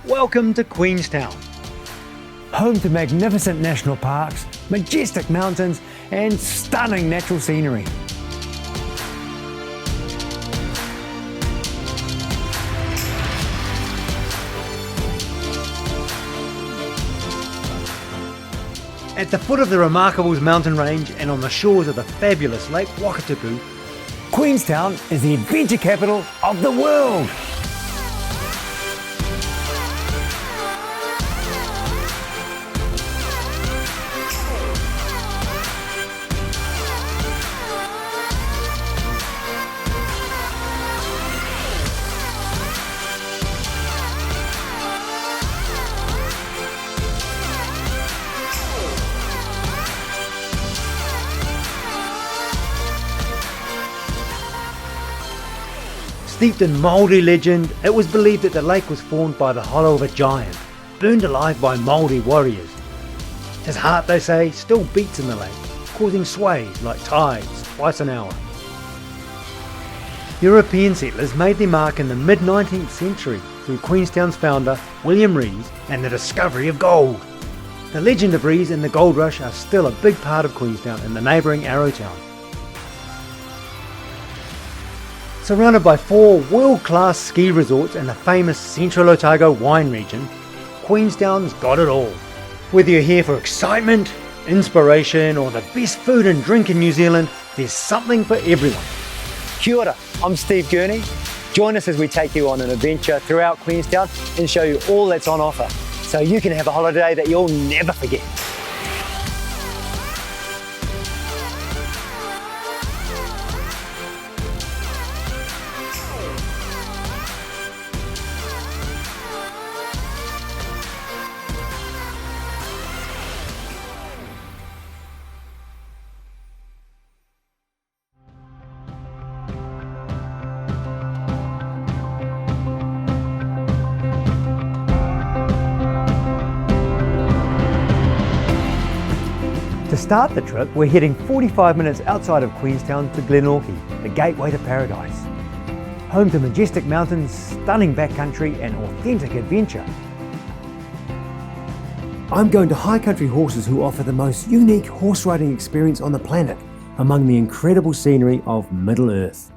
Welcome to Queenstown. Home to magnificent national parks, majestic mountains and stunning natural scenery. At the foot of the Remarkables mountain range and on the shores of the fabulous Lake Wakatipu, Queenstown is the adventure capital of the world. Steeped in Māori legend, it was believed that the lake was formed by the hollow of a giant, burned alive by Māori warriors. His heart, they say, still beats in the lake, causing sways like tides twice an hour. European settlers made their mark in the mid-19th century through Queenstown's founder, William Rees, and the discovery of gold. The legend of Rees and the gold rush are still a big part of Queenstown and the neighbouring Arrowtown. Surrounded by 4 world-class ski resorts and the famous Central Otago wine region, Queenstown's got it all. Whether you're here for excitement, inspiration or the best food and drink in New Zealand, there's something for everyone. Kia ora, I'm Steve Gurney. Join us as we take you on an adventure throughout Queenstown and show you all that's on offer, so you can have a holiday that you'll never forget. To start the trip, we're heading 45 minutes outside of Queenstown to Glenorchy, the gateway to paradise. Home to majestic mountains, stunning backcountry and authentic adventure. I'm going to High Country Horses, who offer the most unique horse riding experience on the planet among the incredible scenery of Middle Earth.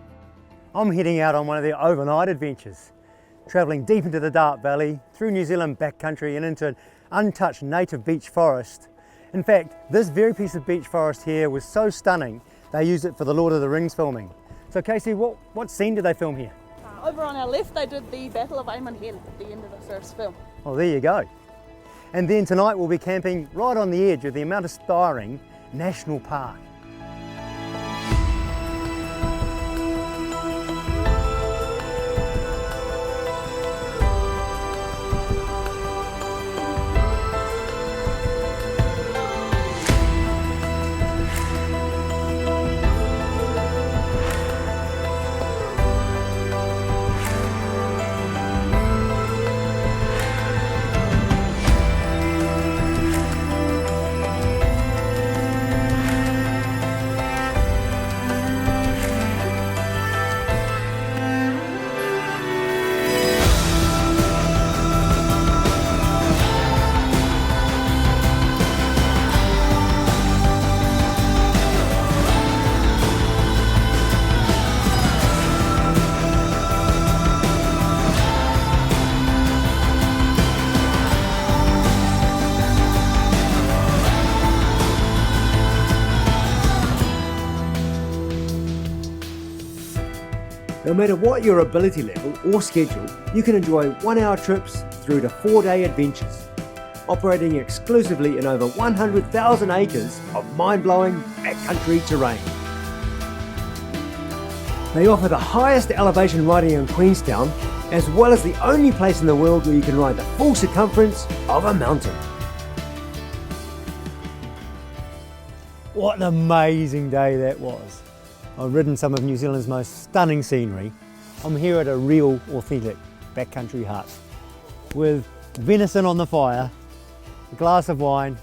I'm heading out on one of their overnight adventures, travelling deep into the Dark Valley, through New Zealand backcountry and into an untouched native beech forest. In fact, this very piece of beech forest here was so stunning, they used it for the Lord of the Rings filming. So Casey, what scene did they film here? Over on our left, they did the Battle of Amon Hill at the end of the first film. Oh, there you go. And then tonight we'll be camping right on the edge of the Mount Aspiring National Park. No matter what your ability level or schedule, you can enjoy 1-hour trips through to 4-day adventures, operating exclusively in over 100,000 acres of mind-blowing backcountry terrain. They offer the highest elevation riding in Queenstown, as well as the only place in the world where you can ride the full circumference of a mountain. What an amazing day that was. I've ridden some of New Zealand's most stunning scenery. I'm here at a real, authentic backcountry hut with venison on the fire, a glass of wine.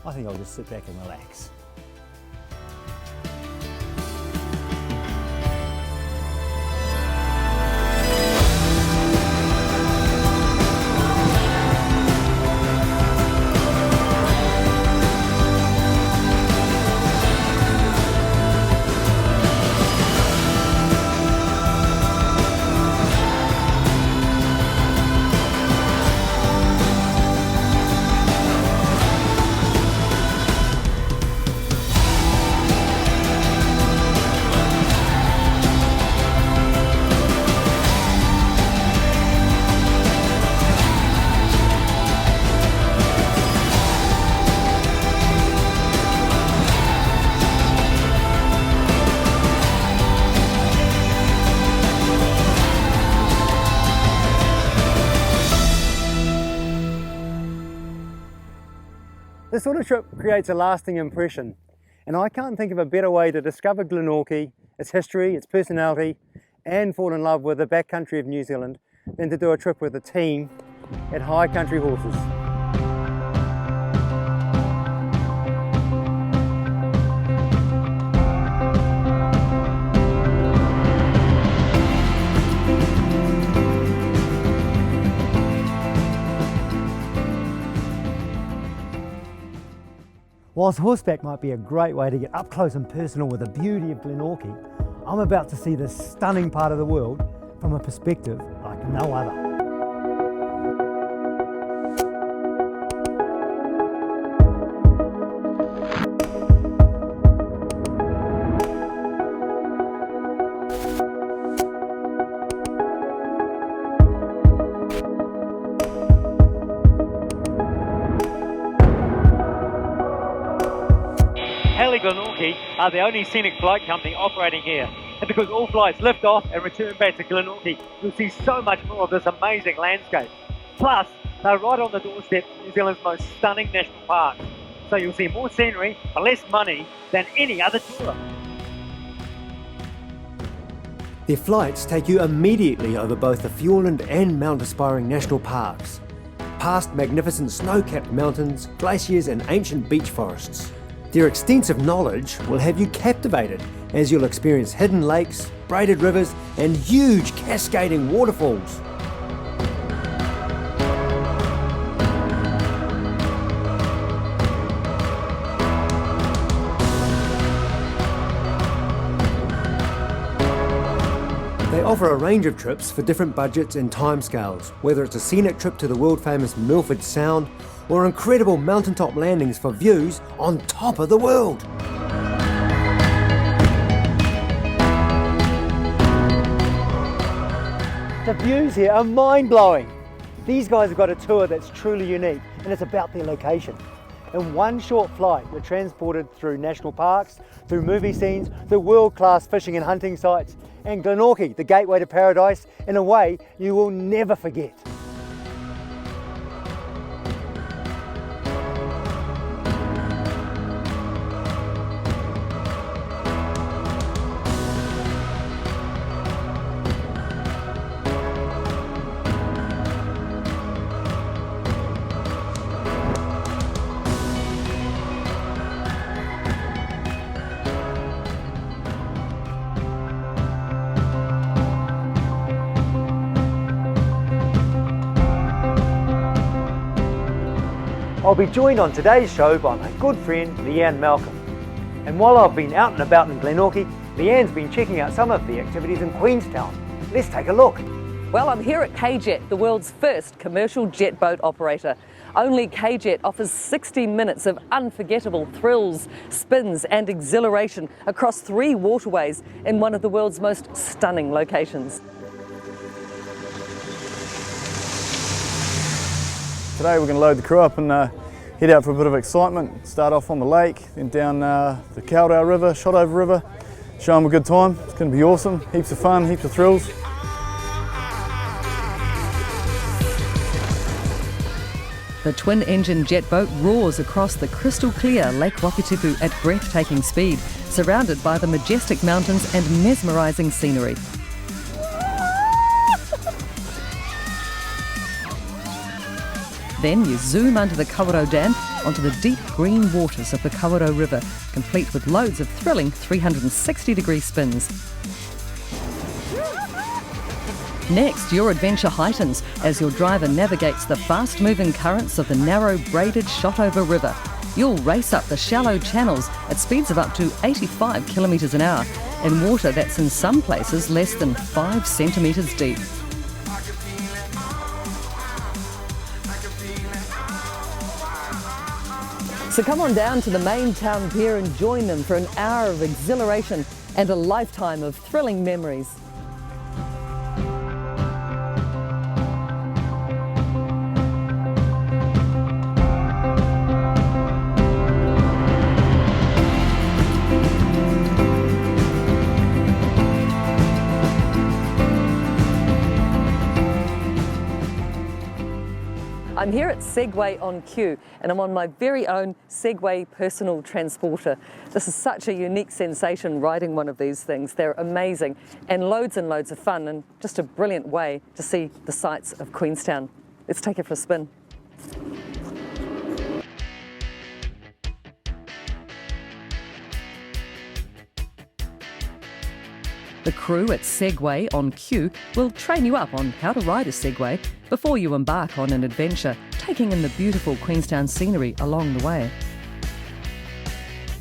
I think I'll just sit back and relax. This sort of trip creates a lasting impression, and I can't think of a better way to discover Glenorchy, its history, its personality, and fall in love with the backcountry of New Zealand than to do a trip with a team at High Country Horses. Whilst horseback might be a great way to get up close and personal with the beauty of Glenorchy, I'm about to see this stunning part of the world from a perspective like no other. Glenorchy are the only scenic flight company operating here, and because all flights lift off and return back to Glenorchy, you'll see so much more of this amazing landscape. Plus, they're right on the doorstep of New Zealand's most stunning national parks, so you'll see more scenery for less money than any other tour. Their flights take you immediately over both the Fjordland and Mount Aspiring national parks, past magnificent snow-capped mountains, glaciers and ancient beech forests. Their extensive knowledge will have you captivated as you'll experience hidden lakes, braided rivers and huge cascading waterfalls. They offer a range of trips for different budgets and timescales, whether it's a scenic trip to the world-famous Milford Sound or incredible mountaintop landings for views on top of the world. The views here are mind-blowing. These guys have got a tour that's truly unique, and it's about their location. In one short flight, you're transported through national parks, through movie scenes, through world-class fishing and hunting sites, and Glenorchy, the gateway to paradise, in a way you will never forget. I'll be joined on today's show by my good friend Leanne Malcolm. And while I've been out and about in Glenorchy, Leanne's been checking out some of the activities in Queenstown. Let's take a look. Well, I'm here at K-Jet, the world's first commercial jet boat operator. Only K-Jet offers 60 minutes of unforgettable thrills, spins and exhilaration across 3 waterways in one of the world's most stunning locations. Today we're going to load the crew up and head out for a bit of excitement. Start off on the lake, then down the Kaurau River, Shotover River. Show them a good time. It's going to be awesome. Heaps of fun, heaps of thrills. The twin-engine jet boat roars across the crystal-clear Lake Wakatipu at breathtaking speed, surrounded by the majestic mountains and mesmerising scenery. Then you zoom under the Kawerau Dam onto the deep green waters of the Kawerau River, complete with loads of thrilling 360-degree spins. Next, your adventure heightens as your driver navigates the fast-moving currents of the narrow, braided Shotover River. You'll race up the shallow channels at speeds of up to 85 kilometres an hour in water that's in some places less than 5 centimetres deep. So come on down to the main town pier and join them for an hour of exhilaration and a lifetime of thrilling memories. I'm here at Segway on Q and I'm on my very own Segway personal transporter. This is such a unique sensation riding one of these things. They're amazing and loads of fun and just a brilliant way to see the sights of Queenstown. Let's take it for a spin. The crew at Segway on Q will train you up on how to ride a Segway before you embark on an adventure, taking in the beautiful Queenstown scenery along the way.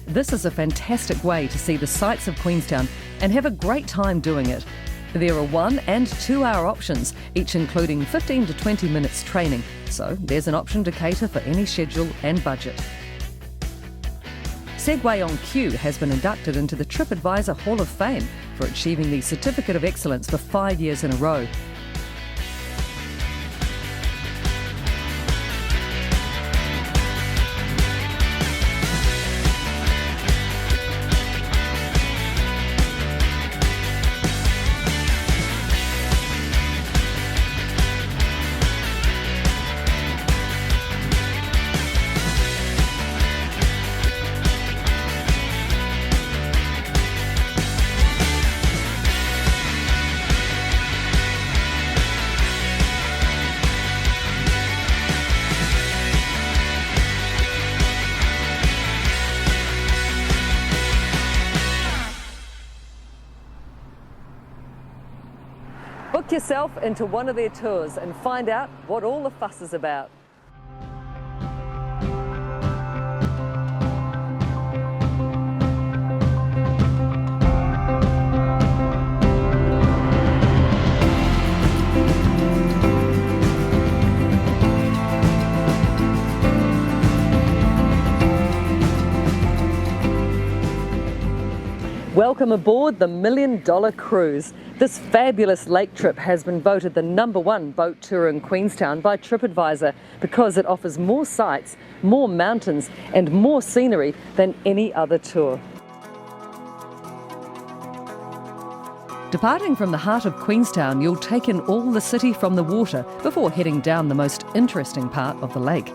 This is a fantastic way to see the sights of Queenstown and have a great time doing it. There are 1 and 2 hour options, each including 15 to 20 minutes training, so there's an option to cater for any schedule and budget. Segway on Q has been inducted into the TripAdvisor Hall of Fame for achieving the Certificate of Excellence for 5 years in a row. Book yourself into one of their tours and find out what all the fuss is about. Welcome aboard the $1 Million Cruise. This fabulous lake trip has been voted the #1 boat tour in Queenstown by TripAdvisor because it offers more sights, more mountains and more scenery than any other tour. Departing from the heart of Queenstown, you'll take in all the city from the water before heading down the most interesting part of the lake.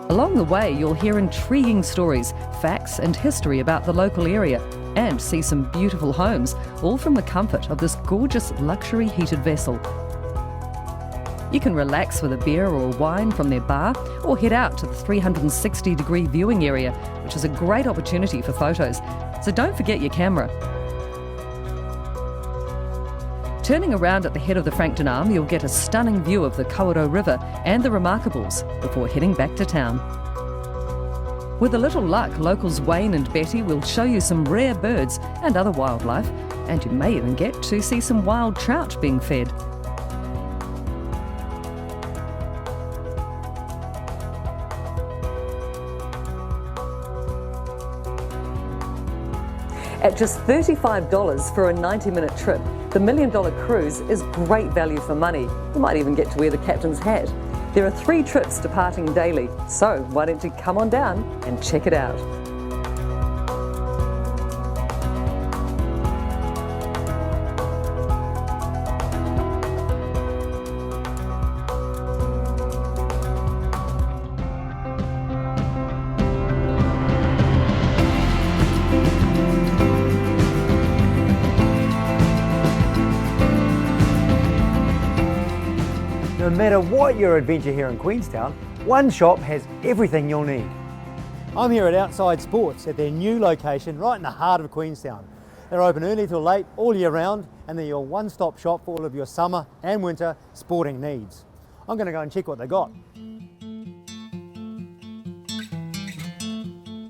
Along the way, you'll hear intriguing stories, facts and history about the local area and see some beautiful homes, all from the comfort of this gorgeous luxury heated vessel. You can relax with a beer or wine from their bar or head out to the 360-degree viewing area, which is a great opportunity for photos, so don't forget your camera. Turning around at the head of the Frankton Arm, you'll get a stunning view of the Kawerau River and the Remarkables before heading back to town. With a little luck, locals Wayne and Betty will show you some rare birds and other wildlife, and you may even get to see some wild trout being fed. At just $35 for a 90-minute trip, the $1 Million Cruise is great value for money. You might even get to wear the captain's hat. There are 3 trips departing daily, so why don't you come on down and check it out. No matter what your adventure here in Queenstown, one shop has everything you'll need. I'm here at Outside Sports at their new location right in the heart of Queenstown. They're open early till late all year round and they're your one-stop shop for all of your summer and winter sporting needs. I'm going to go and check what they got.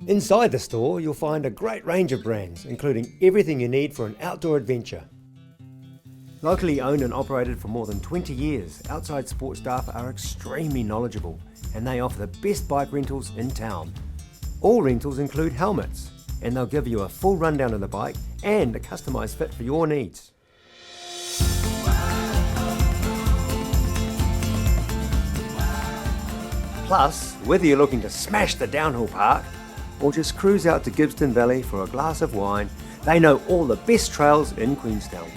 Inside the store you'll find a great range of brands, including everything you need for an outdoor adventure. Locally owned and operated for more than 20 years, Outside Sports staff are extremely knowledgeable and they offer the best bike rentals in town. All rentals include helmets and they'll give you a full rundown of the bike and a customised fit for your needs. Plus, whether you're looking to smash the downhill park or just cruise out to Gibbston Valley for a glass of wine, they know all the best trails in Queenstown.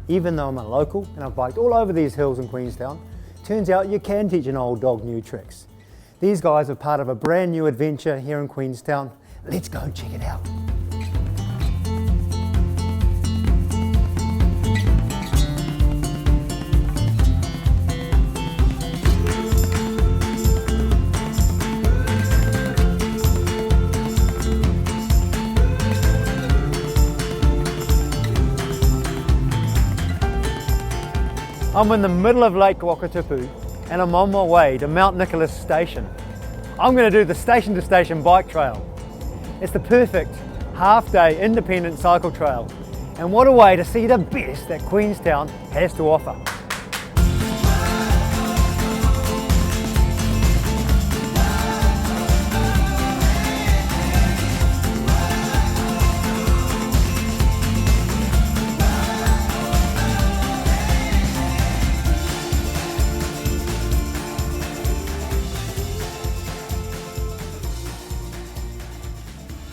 Even though I'm a local and I've biked all over these hills in Queenstown, turns out you can teach an old dog new tricks. These guys are part of a brand new adventure here in Queenstown. Let's go and check it out. I'm in the middle of Lake Wakatipu and I'm on my way to Mount Nicholas Station. I'm going to do the station to station bike trail. It's the perfect half-day independent cycle trail, and what a way to see the best that Queenstown has to offer.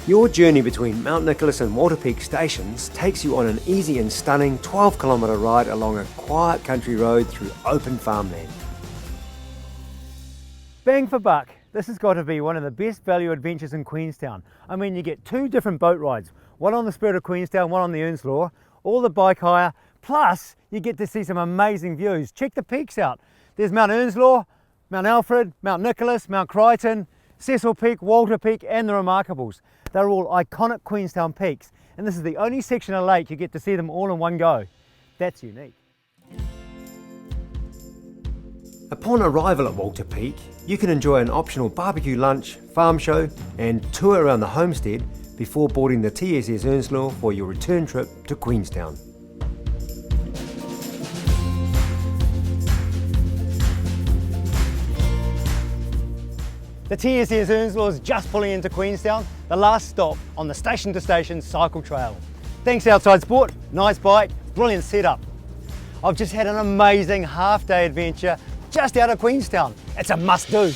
Your journey between Mount Nicholas and Walter Peak stations takes you on an easy and stunning 12-kilometre ride along a quiet country road through open farmland. Bang for buck, this has got to be one of the best value adventures in Queenstown. I mean, you get 2 different boat rides, one on the Spirit of Queenstown, one on the Earnslaw, all the bike hire, plus you get to see some amazing views. Check the peaks out. There's Mount Earnslaw, Mount Alfred, Mount Nicholas, Mount Crichton, Cecil Peak, Walter Peak and the Remarkables. They're all iconic Queenstown peaks, and this is the only section of lake you get to see them all in one go. That's unique. Upon arrival at Walter Peak, you can enjoy an optional barbecue lunch, farm show and tour around the homestead before boarding the TSS Earnslaw for your return trip to Queenstown. The TSS Earnslaw is just pulling into Queenstown, the last stop on the station to station cycle trail. Thanks Outside Sport, nice bike, brilliant setup. I've just had an amazing half-day adventure just out of Queenstown. It's a must-do.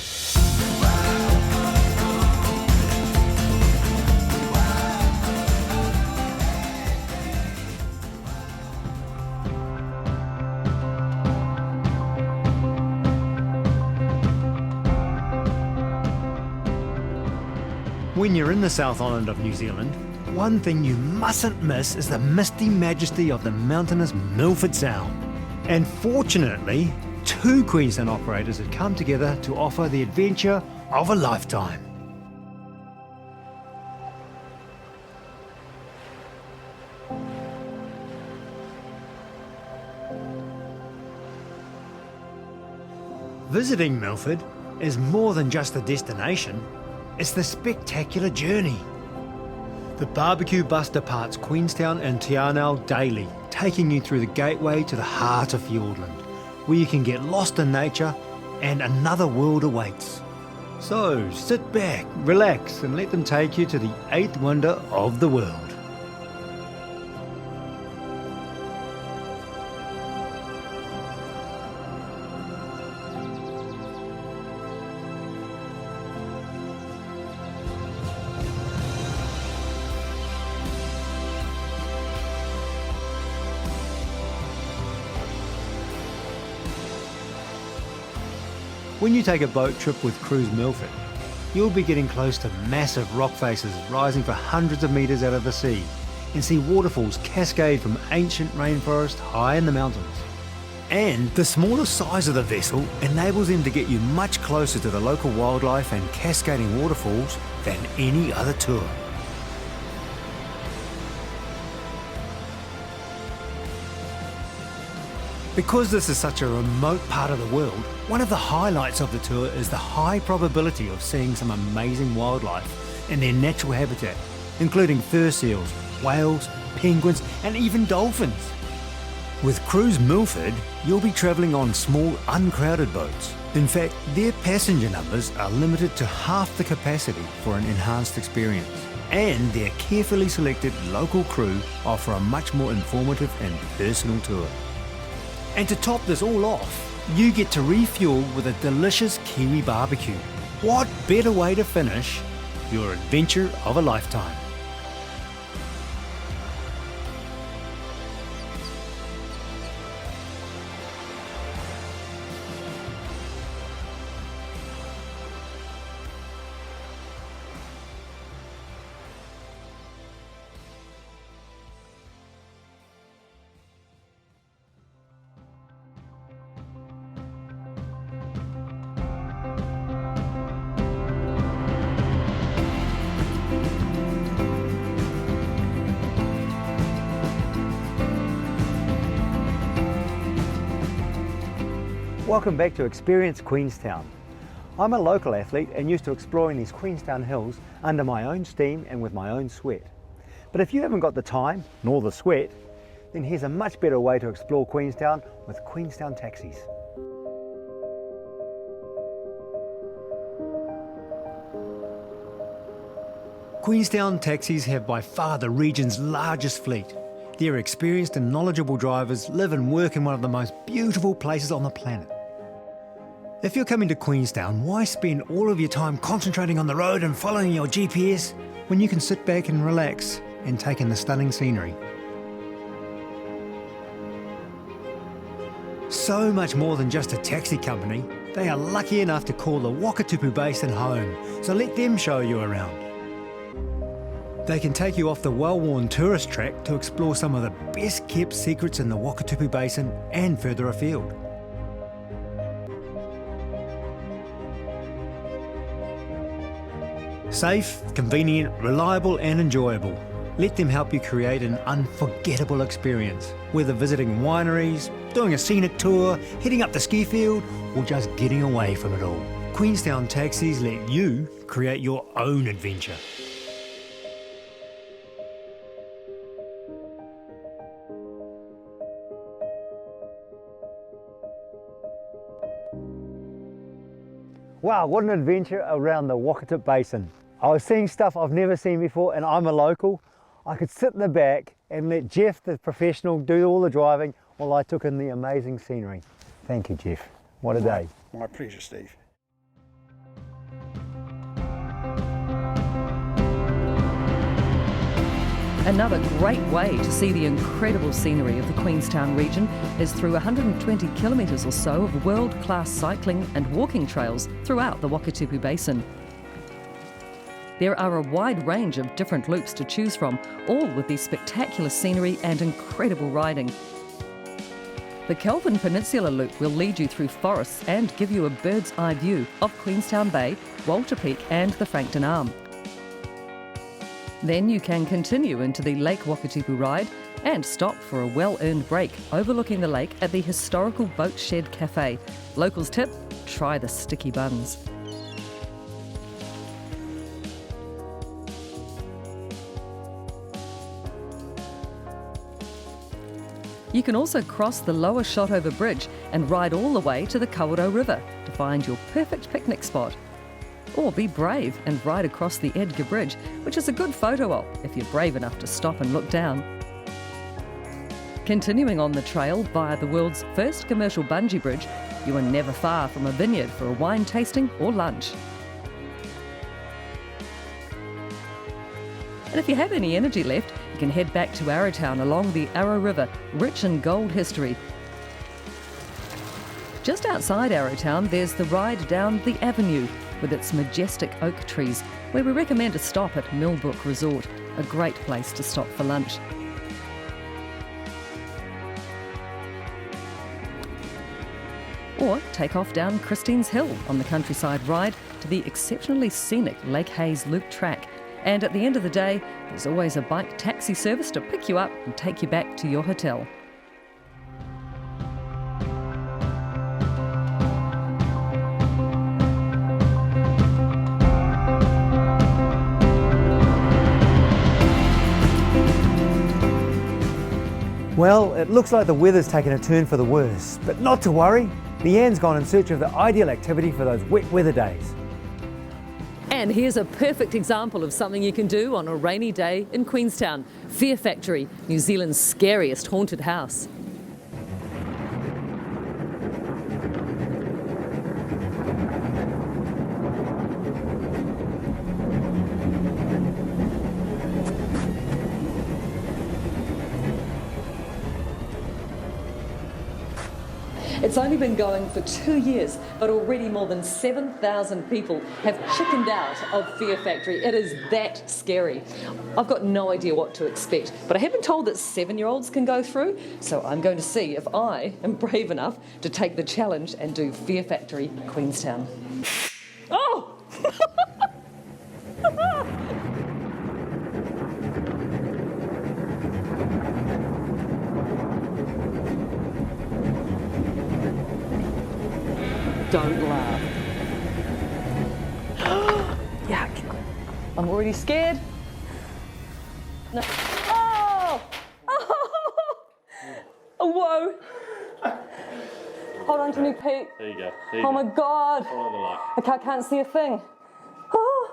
When you're in the South Island of New Zealand, one thing you mustn't miss is the misty majesty of the mountainous Milford Sound. And fortunately, 2 Queenstown operators have come together to offer the adventure of a lifetime. Visiting Milford is more than just a destination. It's the spectacular journey. The barbecue bus departs Queenstown and Te Anau daily, taking you through the gateway to the heart of Fiordland, where you can get lost in nature and another world awaits. So sit back, relax and let them take you to the 8th wonder of the world. When you take a boat trip with Cruise Milford, you'll be getting close to massive rock faces rising for hundreds of metres out of the sea and see waterfalls cascade from ancient rainforest high in the mountains. And the smaller size of the vessel enables them to get you much closer to the local wildlife and cascading waterfalls than any other tour. Because this is such a remote part of the world, one of the highlights of the tour is the high probability of seeing some amazing wildlife in their natural habitat, including fur seals, whales, penguins, and even dolphins. With Cruise Milford, you'll be travelling on small, uncrowded boats. In fact, their passenger numbers are limited to half the capacity for an enhanced experience. And their carefully selected local crew offer a much more informative and personal tour. And to top this all off, you get to refuel with a delicious Kiwi barbecue. What better way to finish your adventure of a lifetime? Welcome back to Experience Queenstown. I'm a local athlete and used to exploring these Queenstown hills under my own steam and with my own sweat. But if you haven't got the time, nor the sweat, then here's a much better way to explore Queenstown with Queenstown taxis. Queenstown taxis have by far the region's largest fleet. Their experienced and knowledgeable drivers live and work in one of the most beautiful places on the planet. If you're coming to Queenstown, why spend all of your time concentrating on the road and following your GPS when you can sit back and relax and take in the stunning scenery? So much more than just a taxi company, they are lucky enough to call the Wakatipu Basin home, so let them show you around. They can take you off the well-worn tourist track to explore some of the best-kept secrets in the Wakatipu Basin and further afield. Safe, convenient, reliable and enjoyable. Let them help you create an unforgettable experience, whether visiting wineries, doing a scenic tour, heading up the ski field, or just getting away from it all. Queenstown taxis let you create your own adventure. Wow, what an adventure around the Wakatipu Basin. I was seeing stuff I've never seen before and I'm a local. I could sit in the back and let Jeff, the professional, do all the driving while I took in the amazing scenery. Thank you, Jeff. What a day. My pleasure, Steve. Another great way to see the incredible scenery of the Queenstown region is through 120 kilometres or so of world-class cycling and walking trails throughout the Wakatipu Basin. There are a wide range of different loops to choose from, all with the spectacular scenery and incredible riding. The Kelvin Peninsula Loop will lead you through forests and give you a bird's eye view of Queenstown Bay, Walter Peak and the Frankton Arm. Then you can continue into the Lake Wakatipu ride and stop for a well-earned break overlooking the lake at the historical Boat Shed Cafe. Locals tip, try the sticky buns. You can also cross the lower Shotover Bridge and ride all the way to the Kawerau River to find your perfect picnic spot. Or be brave and ride across the Edgar Bridge, which is a good photo op if you're brave enough to stop and look down. Continuing on the trail via the world's first commercial bungee bridge, you are never far from a vineyard for a wine tasting or lunch. And if you have any energy left, you can head back to Arrowtown along the Arrow River, rich in gold history. Just outside Arrowtown, there's the ride down the Avenue with its majestic oak trees, where we recommend a stop at Millbrook Resort, a great place to stop for lunch. Or take off down Christine's Hill on the countryside ride to the exceptionally scenic Lake Hayes Loop track. And at the end of the day, there's always a bike taxi service to pick you up and take you back to your hotel. Well, it looks like the weather's taken a turn for the worse, but not to worry. Leanne's gone in search of the ideal activity for those wet weather days. And here's a perfect example of something you can do on a rainy day in Queenstown. Fear Factory, New Zealand's scariest haunted house. It's only been going for 2 years, but already more than 7,000 people have chickened out of Fear Factory. It is that scary. I've got no idea what to expect, but I have been told that 7-year-olds can go through, so I'm going to see if I am brave enough to take the challenge and do Fear Factory Queenstown. Oh! Don't laugh. Yuck. I'm already scared. No. Oh! Oh, whoa. Hold on to me, Pete. There you go. Oh my God. Follow the light. Okay, I can't see a thing. Oh,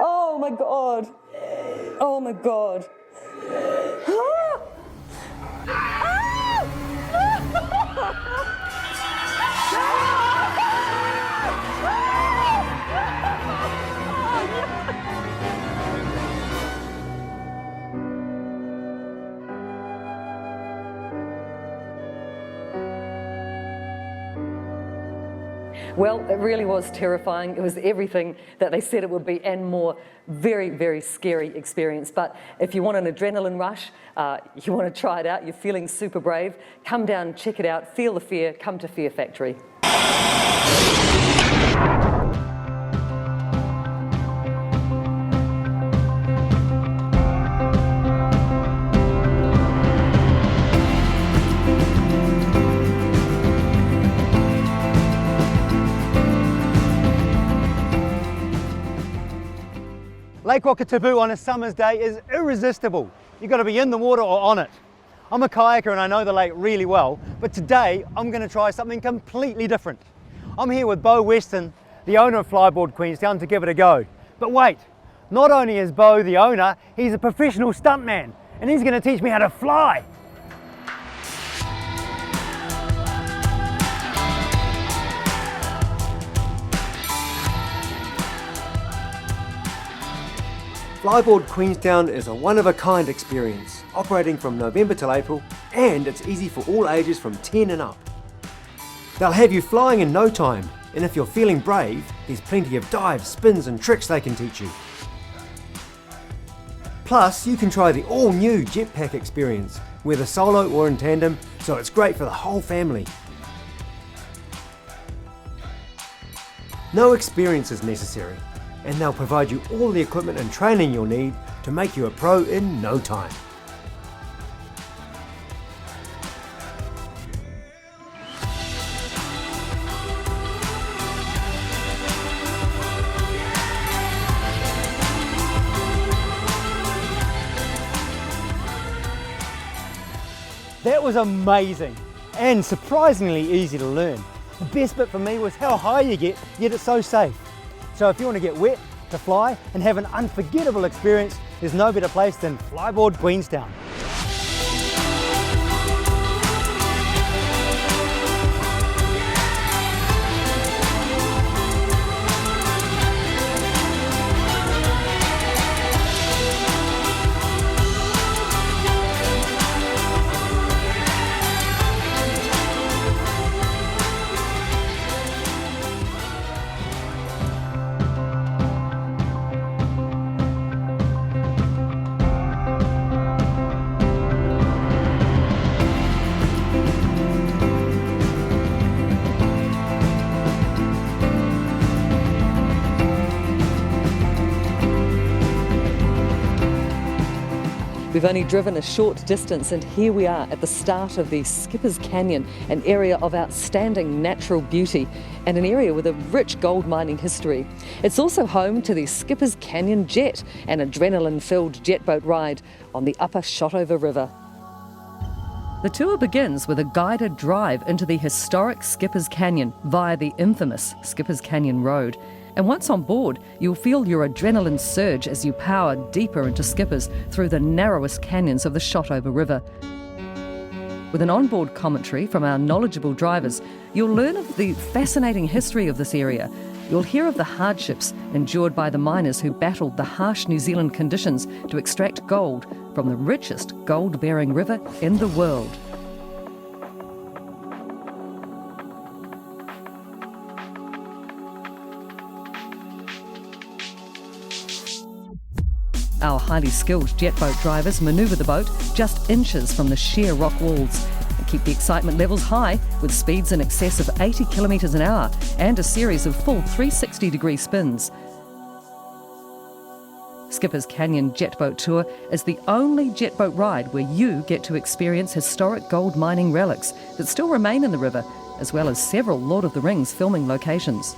oh my God. Oh my God. Ah! Well, it really was terrifying. It was everything that they said it would be and more. Very, very scary experience. But if you want an adrenaline rush, you want to try it out, you're feeling super brave, come down, check it out, feel the fear, come to Fear Factory. Lake Wakatipu on a summer's day is irresistible. You've got to be in the water or on it. I'm a kayaker and I know the lake really well, but today I'm going to try something completely different. I'm here with Bo Weston, the owner of Flyboard Queenstown, to give it a go. But wait, not only is Bo the owner, he's a professional stuntman and he's going to teach me how to fly. Flyboard Queenstown is a one-of-a-kind experience, operating from November till April, and it's easy for all ages from 10 and up. They'll have you flying in no time, and if you're feeling brave, there's plenty of dives, spins and tricks they can teach you. Plus, you can try the all-new jetpack experience, whether solo or in tandem, so it's great for the whole family. No experience is necessary, and they'll provide you all the equipment and training you'll need to make you a pro in no time. That was amazing and surprisingly easy to learn. The best bit for me was how high you get, yet it's so safe. So if you want to get wet, to fly and have an unforgettable experience, there's no better place than Flyboard Queenstown. We've only driven a short distance and here we are at the start of the Skipper's Canyon, an area of outstanding natural beauty and an area with a rich gold mining history. It's also home to the Skipper's Canyon Jet, an adrenaline-filled jet boat ride on the upper Shotover River. The tour begins with a guided drive into the historic Skipper's Canyon via the infamous Skipper's Canyon Road. And once on board, you'll feel your adrenaline surge as you power deeper into Skipper's through the narrowest canyons of the Shotover River. With an onboard commentary from our knowledgeable drivers, you'll learn of the fascinating history of this area. You'll hear of the hardships endured by the miners who battled the harsh New Zealand conditions to extract gold from the richest gold-bearing river in the world. Our highly skilled jet boat drivers manoeuvre the boat just inches from the sheer rock walls and keep the excitement levels high with speeds in excess of 80 kilometres an hour and a series of full 360-degree spins. Skipper's Canyon Jet Boat Tour is the only jet boat ride where you get to experience historic gold mining relics that still remain in the river as well as several Lord of the Rings filming locations.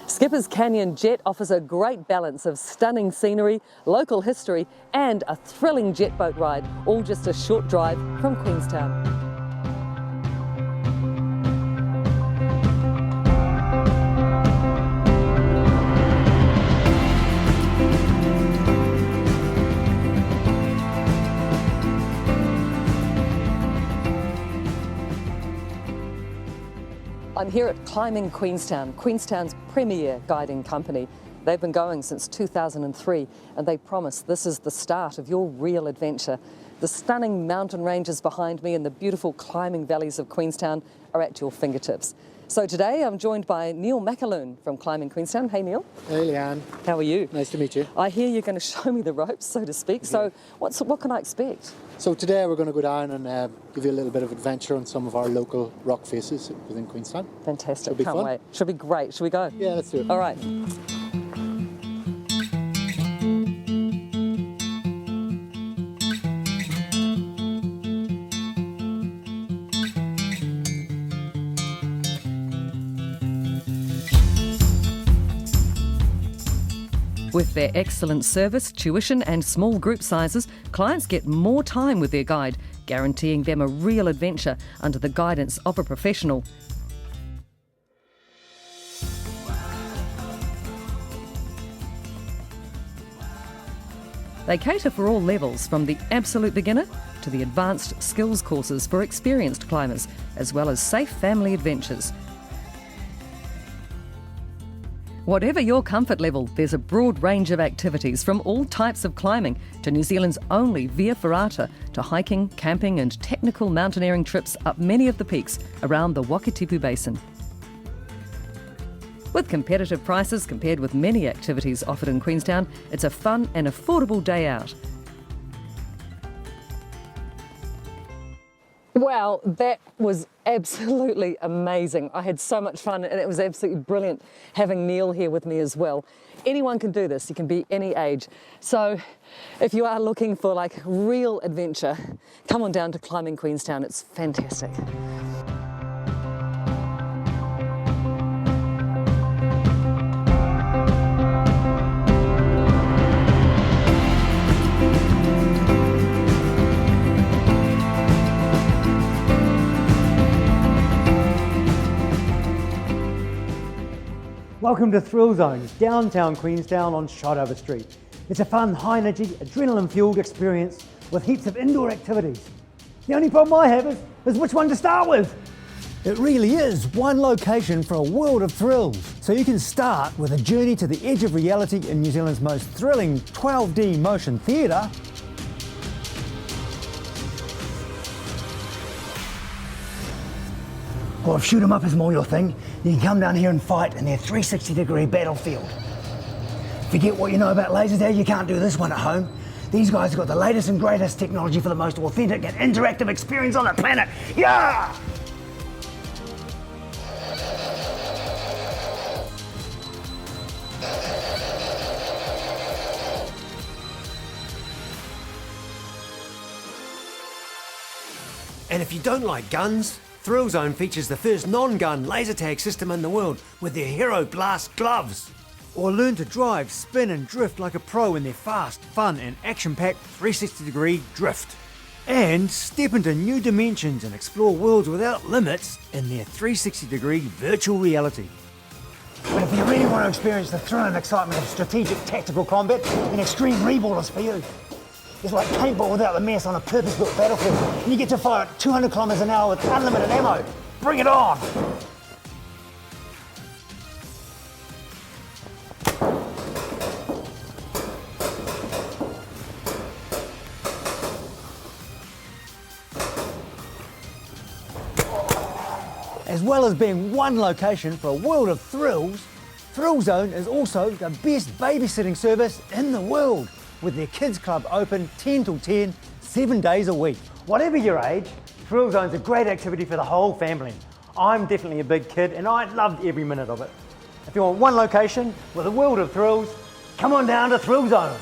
Skipper's Canyon Jet offers a great balance of stunning scenery, local history and a thrilling jet boat ride, all just a short drive from Queenstown. I'm here at Climbing Queenstown, Queenstown's premier guiding company. They've been going since 2003 and they promise this is the start of your real adventure. The stunning mountain ranges behind me and the beautiful climbing valleys of Queenstown are at your fingertips. So today I'm joined by Neil McAloon from Climbing Queenstown. Hey Neil. Hey Leanne. How are you? Nice to meet you. I hear you're going to show me the ropes, so to speak. So what can I expect? So today we're going to go down and give you a little bit of adventure on some of our local rock faces within Queenstown. Fantastic. Should be Can't fun. wait. Should be great. Should we go? Yeah, let's do it. All right. With their excellent service, tuition and small group sizes, clients get more time with their guide, guaranteeing them a real adventure under the guidance of a professional. They cater for all levels, from the absolute beginner to the advanced skills courses for experienced climbers, as well as safe family adventures. Whatever your comfort level, there's a broad range of activities from all types of climbing to New Zealand's only Via Ferrata to hiking, camping and technical mountaineering trips up many of the peaks around the Wakatipu Basin. With competitive prices compared with many activities offered in Queenstown, it's a fun and affordable day out. Wow, that was absolutely amazing. I had so much fun and it was absolutely brilliant having Neil here with me as well. Anyone can do this, you can be any age. So if you are looking for like real adventure, come on down to Climbing Queenstown, it's fantastic. Welcome to Thrill Zone, downtown Queenstown on Shotover Street. It's a fun, high-energy, adrenaline-fueled experience with heaps of indoor activities. The only problem I have is which one to start with. It really is one location for a world of thrills. So you can start with a journey to the edge of reality in New Zealand's most thrilling 12D motion theatre. Or if shoot 'em up is more your thing, you can come down here and fight in their 360-degree battlefield. Forget what you know about laser tag, you can't do this one at home. These guys have got the latest and greatest technology for the most authentic and interactive experience on the planet. Yeah! And if you don't like guns, Thrill Zone features the first non-gun laser tag system in the world with their Hero Blast gloves. Or learn to drive, spin and drift like a pro in their fast, fun and action-packed 360-degree drift. And step into new dimensions and explore worlds without limits in their 360-degree virtual reality. But if you really want to experience the thrill and excitement of strategic tactical combat, then Extreme Reball is for you. It's like paintball without the mess on a purpose-built battlefield. And you get to fire at 200 kilometers an hour with unlimited ammo. Bring it on! As well as being one location for a world of thrills, Thrill Zone is also the best babysitting service in the world. with their kids club open 10 till 10, 7 days a week. Whatever your age, Thrill Zone's a great activity for the whole family. I'm definitely a big kid and I loved every minute of it. If you want one location with a world of thrills, come on down to Thrill Zone.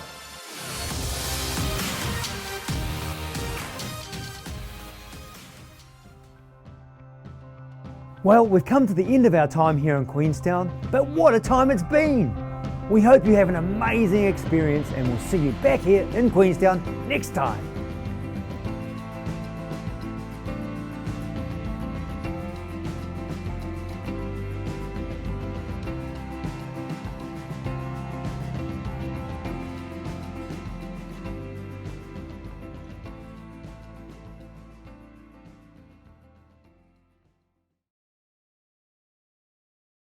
Well, we've come to the end of our time here in Queenstown, but what a time it's been! We hope you have an amazing experience and we'll see you back here in Queenstown next time.